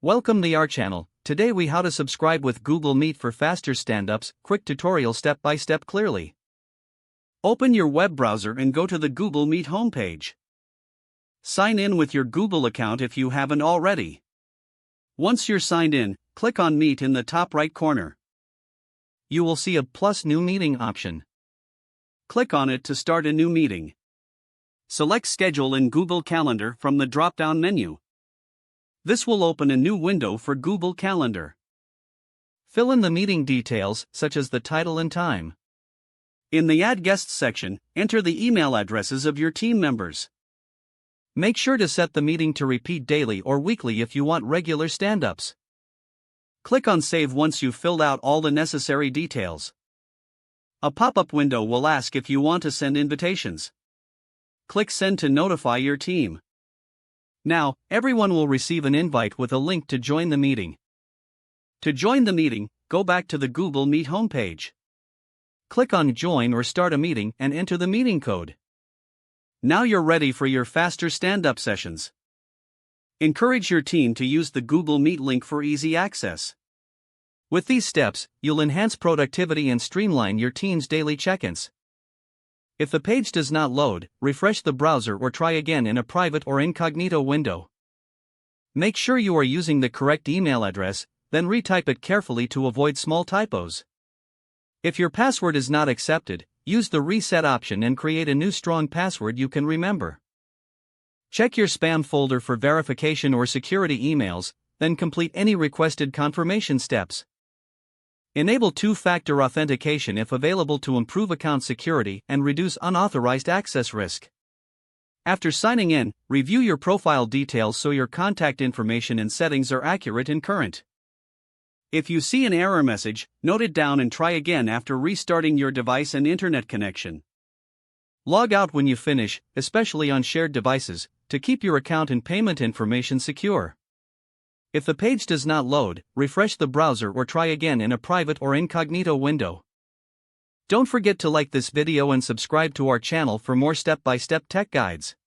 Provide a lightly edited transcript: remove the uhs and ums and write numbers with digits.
Welcome to our channel. Today we how to subscribe with Google Meet for faster stand-ups, quick tutorial step by step clearly. Open your web browser and go to the Google Meet homepage. Sign in with your Google account if you haven't already. Once you're signed in, click on Meet in the top right corner. You will see a plus new meeting option. Click on it to start a new meeting. Select Schedule in Google Calendar from the drop-down menu. This will open a new window for Google Calendar. Fill in the meeting details, such as the title and time. In the Add Guests section, enter the email addresses of your team members. Make sure to set the meeting to repeat daily or weekly if you want regular stand-ups. Click on Save once you've filled out all the necessary details. A pop-up window will ask if you want to send invitations. Click Send to notify your team. Now, everyone will receive an invite with a link to join the meeting. To join the meeting, go back to the Google Meet homepage. Click on Join or Start a Meeting and enter the meeting code. Now you're ready for your faster stand-up sessions. Encourage your team to use the Google Meet link for easy access. With these steps, you'll enhance productivity and streamline your team's daily check-ins. If the page does not load, refresh the browser or try again in a private or incognito window. Make sure you are using the correct email address, then retype it carefully to avoid small typos. If your password is not accepted, use the reset option and create a new strong password you can remember. Check your spam folder for verification or security emails, then complete any requested confirmation steps. Enable two-factor authentication if available to improve account security and reduce unauthorized access risk. After signing in, review your profile details so your contact information and settings are accurate and current. If you see an error message, note it down and try again after restarting your device and internet connection. Log out when you finish, especially on shared devices, to keep your account and payment information secure. If the page does not load, refresh the browser or try again in a private or incognito window. Don't forget to like this video and subscribe to our channel for more step-by-step tech guides.